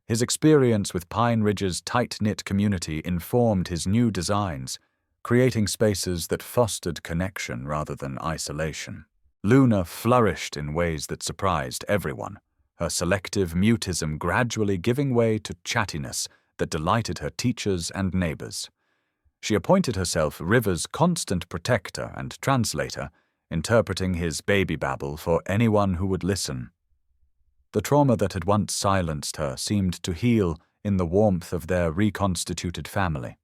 His experience with Pine Ridge's tight-knit community informed his new designs, creating spaces that fostered connection rather than isolation. Luna flourished in ways that surprised everyone, her selective mutism gradually giving way to chattiness that delighted her teachers and neighbors. She appointed herself River's constant protector and translator, interpreting his baby babble for anyone who would listen. The trauma that had once silenced her seemed to heal in the warmth of their reconstituted family.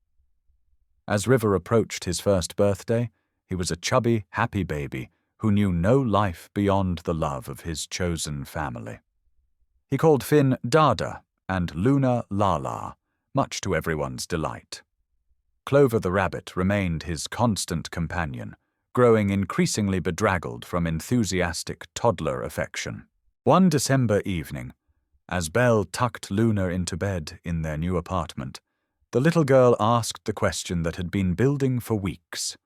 As River approached his first birthday, he was a chubby, happy baby who knew no life beyond the love of his chosen family. He called Finn Dada and Luna Lala, much to everyone's delight. Clover the rabbit remained his constant companion, growing increasingly bedraggled from enthusiastic toddler affection. One December evening, as Belle tucked Luna into bed in their new apartment, the little girl asked the question that had been building for weeks.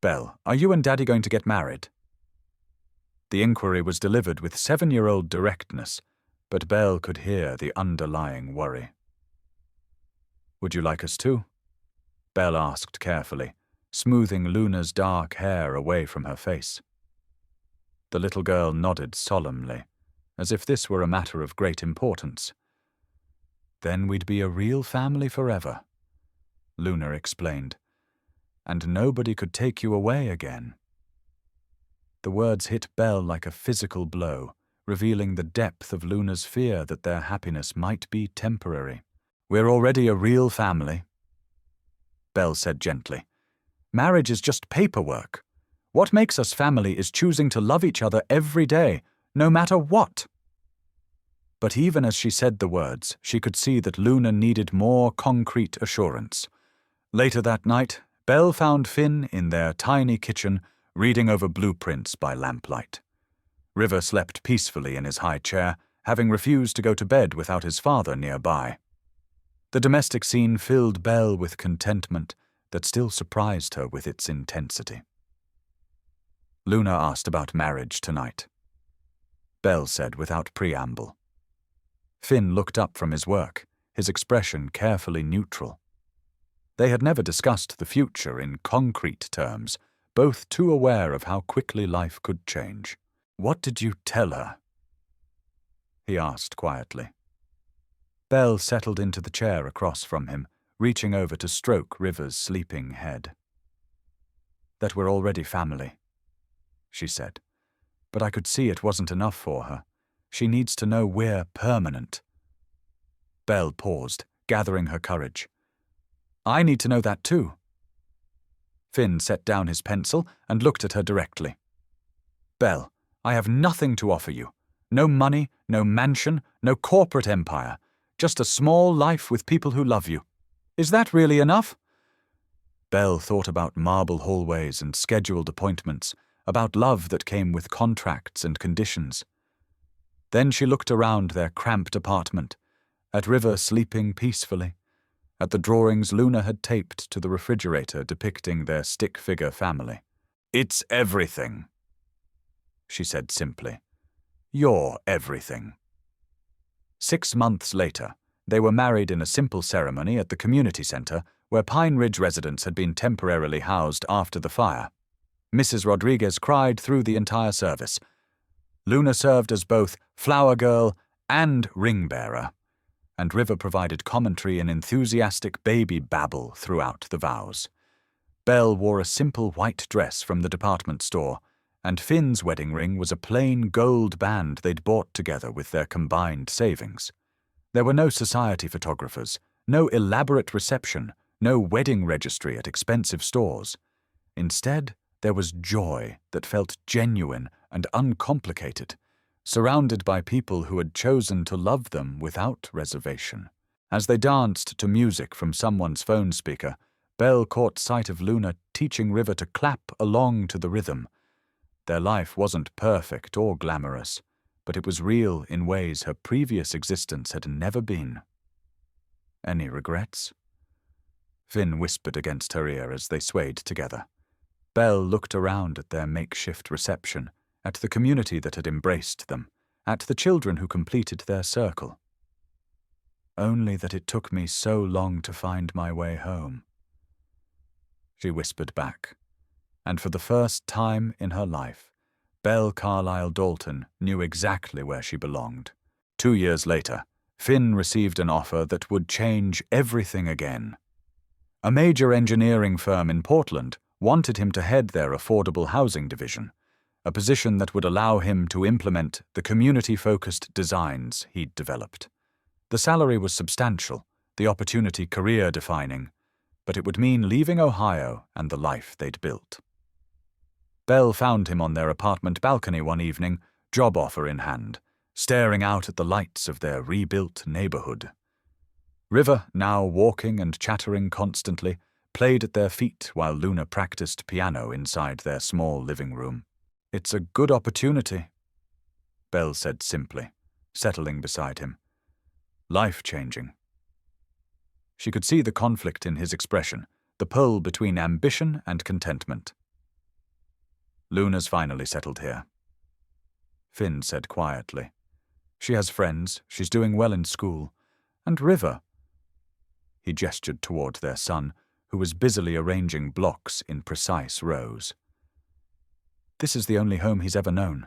"Belle, are you and Daddy going to get married?" The inquiry was delivered with 7-year-old directness, but Belle could hear the underlying worry. "Would you like us to?" Belle asked carefully, smoothing Luna's dark hair away from her face. The little girl nodded solemnly, as if this were a matter of great importance. "Then we'd be a real family forever," Luna explained, "and nobody could take you away again." The words hit Belle like a physical blow, revealing the depth of Luna's fear that their happiness might be temporary. "We're already a real family," Belle said gently. "Marriage is just paperwork. What makes us family is choosing to love each other every day, no matter what." But even as she said the words, she could see that Luna needed more concrete assurance. Later that night, Belle found Finn in their tiny kitchen, reading over blueprints by lamplight. River slept peacefully in his high chair, having refused to go to bed without his father nearby. The domestic scene filled Belle with contentment that still surprised her with its intensity. Luna asked about marriage tonight. Belle said without preamble. Finn looked up from his work, his expression carefully neutral. They had never discussed the future in concrete terms, both too aware of how quickly life could change. "What did you tell her?" he asked quietly. Belle settled into the chair across from him, reaching over to stroke River's sleeping head. "That we're already family," she said. "But I could see it wasn't enough for her. She needs to know we're permanent." Belle paused, gathering her courage. "I need to know that too." Finn set down his pencil and looked at her directly. "Belle, I have nothing to offer you. No money, no mansion, no corporate empire. Just a small life with people who love you. Is that really enough?" Belle thought about marble hallways and scheduled appointments, about love that came with contracts and conditions. Then she looked around their cramped apartment, at River sleeping peacefully, at the drawings Luna had taped to the refrigerator depicting their stick-figure family. "It's everything," she said simply. "You're everything." 6 months later, they were married in a simple ceremony at the community center where Pine Ridge residents had been temporarily housed after the fire. Mrs. Rodriguez cried through the entire service. Luna served as both flower girl and ring bearer, and River provided commentary and enthusiastic baby babble throughout the vows. Belle wore a simple white dress from the department store, and Finn's wedding ring was a plain gold band they'd bought together with their combined savings. There were no society photographers, no elaborate reception, no wedding registry at expensive stores. Instead, there was joy that felt genuine and uncomplicated, surrounded by people who had chosen to love them without reservation. As they danced to music from someone's phone speaker, Belle caught sight of Luna teaching River to clap along to the rhythm. Their life wasn't perfect or glamorous, but it was real in ways her previous existence had never been. "Any regrets?" Finn whispered against her ear as they swayed together. Belle looked around at their makeshift reception, at the community that had embraced them, at the children who completed their circle. "Only that it took me so long to find my way home," she whispered back. And for the first time in her life, Belle Carlyle Dalton knew exactly where she belonged. 2 years later, Finn received an offer that would change everything again. A major engineering firm in Portland wanted him to head their affordable housing division, a position that would allow him to implement the community-focused designs he'd developed. The salary was substantial, the opportunity career-defining, but it would mean leaving Ohio and the life they'd built. Belle found him on their apartment balcony one evening, job offer in hand, staring out at the lights of their rebuilt neighborhood. River, now walking and chattering constantly, played at their feet while Luna practiced piano inside their small living room. "It's a good opportunity," Belle said simply, settling beside him. "Life-changing." She could see the conflict in his expression, the pull between ambition and contentment. "Luna's finally settled here," Finn said quietly. "She has friends, she's doing well in school. And River—" He gestured toward their son, who was busily arranging blocks in precise rows. "This is the only home he's ever known."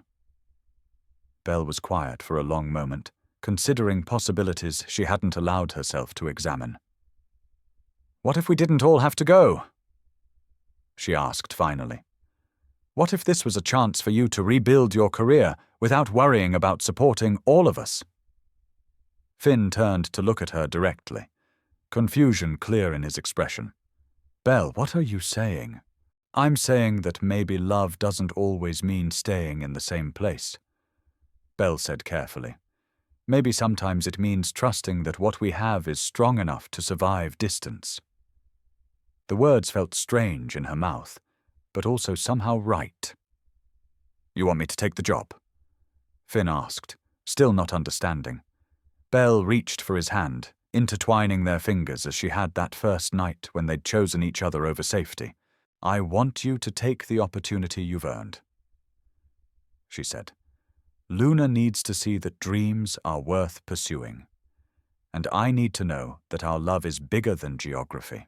Belle was quiet for a long moment, considering possibilities she hadn't allowed herself to examine. "What if we didn't all have to go?" she asked finally. "What if this was a chance for you to rebuild your career without worrying about supporting all of us?" Finn turned to look at her directly, confusion clear in his expression. "Belle, what are you saying?" "I'm saying that maybe love doesn't always mean staying in the same place," Belle said carefully. "Maybe sometimes it means trusting that what we have is strong enough to survive distance." The words felt strange in her mouth, but also somehow right. "You want me to take the job?" Finn asked, still not understanding. Belle reached for his hand, intertwining their fingers as she had that first night when they'd chosen each other over safety. "I want you to take the opportunity you've earned," she said. "Luna needs to see that dreams are worth pursuing. And I need to know that our love is bigger than geography."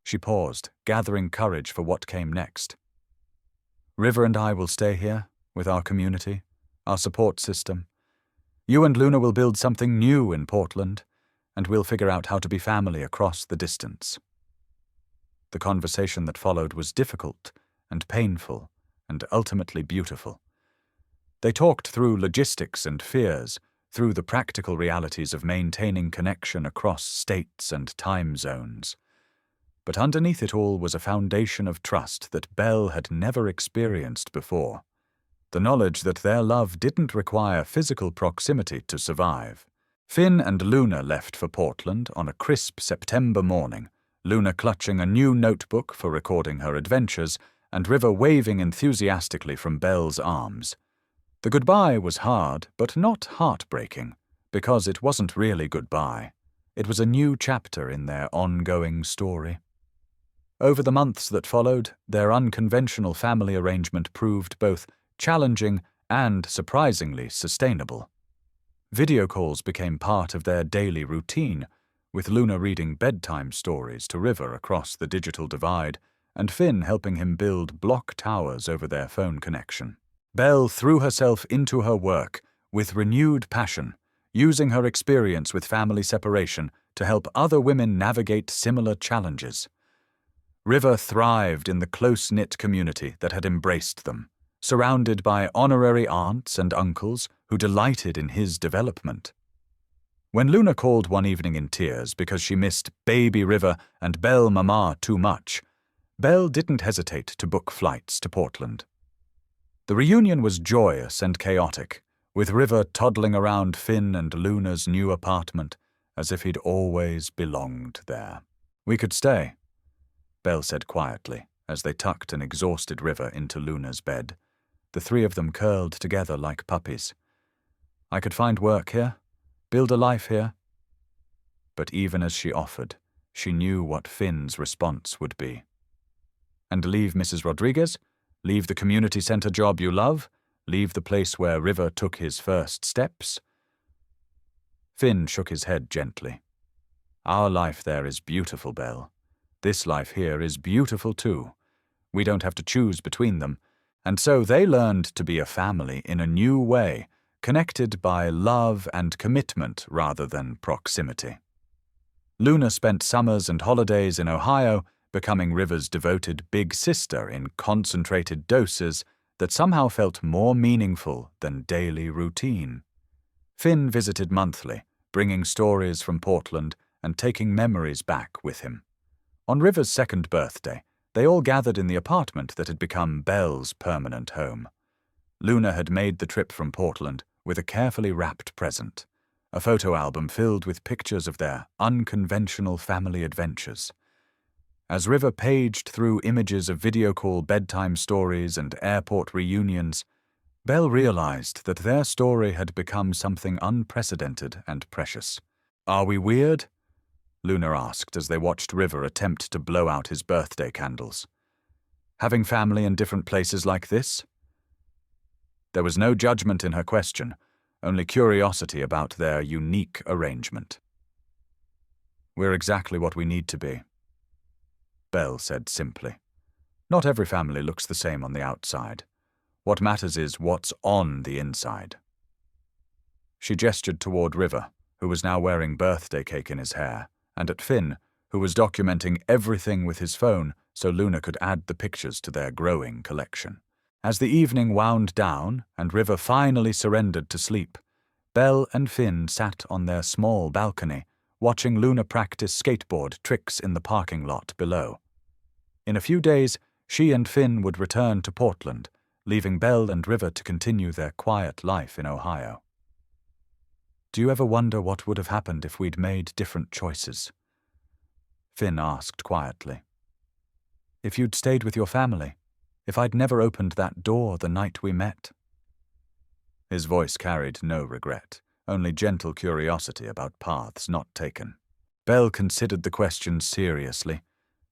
She paused, gathering courage for what came next. "River and I will stay here, with our community, our support system. You and Luna will build something new in Portland, and we'll figure out how to be family across the distance." The conversation that followed was difficult and painful and ultimately beautiful. They talked through logistics and fears, through the practical realities of maintaining connection across states and time zones. But underneath it all was a foundation of trust that Belle had never experienced before. The knowledge that their love didn't require physical proximity to survive. Finn and Luna left for Portland on a crisp September morning, Luna clutching a new notebook for recording her adventures, and River waving enthusiastically from Belle's arms. The goodbye was hard, but not heartbreaking, because it wasn't really goodbye. It was a new chapter in their ongoing story. Over the months that followed, their unconventional family arrangement proved both challenging and surprisingly sustainable. Video calls became part of their daily routine, with Luna reading bedtime stories to River across the digital divide, and Finn helping him build block towers over their phone connection. Belle threw herself into her work with renewed passion, using her experience with family separation to help other women navigate similar challenges. River thrived in the close-knit community that had embraced them, surrounded by honorary aunts and uncles who delighted in his development. When Luna called one evening in tears because she missed baby River and Belle Mama too much, Belle didn't hesitate to book flights to Portland. The reunion was joyous and chaotic, with River toddling around Finn and Luna's new apartment as if he'd always belonged there. "We could stay," Belle said quietly as they tucked an exhausted River into Luna's bed, the three of them curled together like puppies. "I could find work here, build a life here." But even as she offered, she knew what Finn's response would be. "And leave Mrs. Rodriguez? Leave the community center job you love? Leave the place where River took his first steps?" Finn shook his head gently. "Our life there is beautiful, Belle. This life here is beautiful too. We don't have to choose between them. And so they learned to be a family in a new way, connected by love and commitment rather than proximity." Luna spent summers and holidays in Ohio, becoming River's devoted big sister in concentrated doses that somehow felt more meaningful than daily routine. Finn visited monthly, bringing stories from Portland and taking memories back with him. On River's second birthday, they all gathered in the apartment that had become Belle's permanent home. Luna had made the trip from Portland with a carefully wrapped present, a photo album filled with pictures of their unconventional family adventures. As River paged through images of video call bedtime stories and airport reunions, Belle realized that their story had become something unprecedented and precious. "Are we weird?" Luna asked as they watched River attempt to blow out his birthday candles. "Having family in different places like this?" There was no judgment in her question, only curiosity about their unique arrangement. "We're exactly what we need to be," Belle said simply. "Not every family looks the same on the outside. What matters is what's on the inside." She gestured toward River, who was now wearing birthday cake in his hair, and at Finn, who was documenting everything with his phone so Luna could add the pictures to their growing collection. As the evening wound down and River finally surrendered to sleep, Belle and Finn sat on their small balcony, watching Luna practice skateboard tricks in the parking lot below. In a few days, she and Finn would return to Portland, leaving Belle and River to continue their quiet life in Ohio. "Do you ever wonder what would have happened if we'd made different choices?" Finn asked quietly. If you'd stayed with your family, if I'd never opened that door the night we met. His voice carried no regret, only gentle curiosity about paths not taken. Belle considered the question seriously,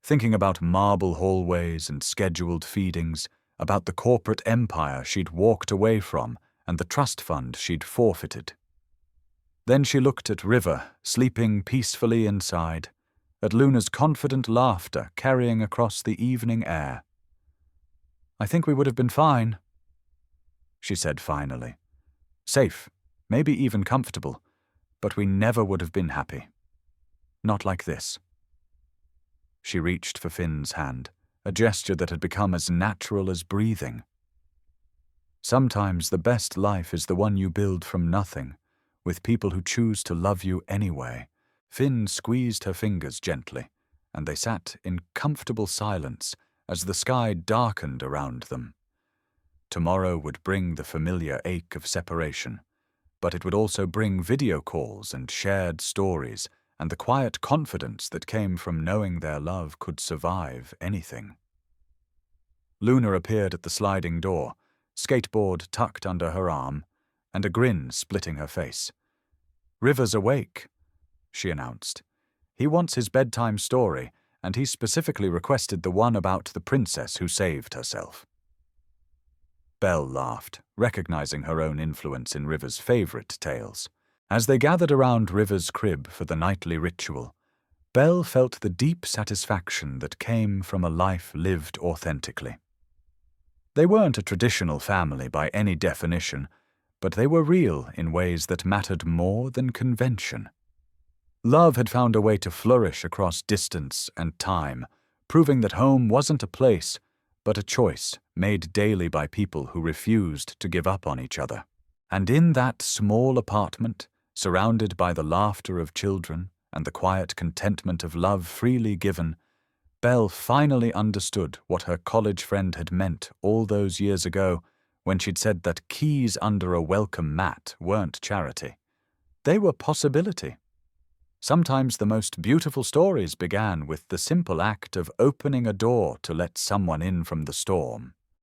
thinking about marble hallways and scheduled feedings, about the corporate empire she'd walked away from and the trust fund she'd forfeited. Then she looked at River, sleeping peacefully inside, at Luna's confident laughter carrying across the evening air. I think we would have been fine, she said finally. Safe, maybe even comfortable, but we never would have been happy. Not like this. She reached for Finn's hand, a gesture that had become as natural as breathing. Sometimes the best life is the one you build from nothing, with people who choose to love you anyway. Finn squeezed her fingers gently, and they sat in comfortable silence as the sky darkened around them. Tomorrow would bring the familiar ache of separation, but it would also bring video calls and shared stories and the quiet confidence that came from knowing their love could survive anything. Luna appeared at the sliding door, skateboard tucked under her arm, and a grin splitting her face. River's awake, she announced. He wants his bedtime story, and he specifically requested the one about the princess who saved herself. Belle laughed, recognizing her own influence in River's favorite tales. As they gathered around River's crib for the nightly ritual, Belle felt the deep satisfaction that came from a life lived authentically. They weren't a traditional family by any definition, but they were real in ways that mattered more than convention. Love had found a way to flourish across distance and time, proving that home wasn't a place, but a choice made daily by people who refused to give up on each other. And in that small apartment, surrounded by the laughter of children and the quiet contentment of love freely given, Belle finally understood what her college friend had meant all those years ago when she'd said that keys under a welcome mat weren't charity. They were possibility. Sometimes the most beautiful stories began with the simple act of opening a door to let someone in from the storm.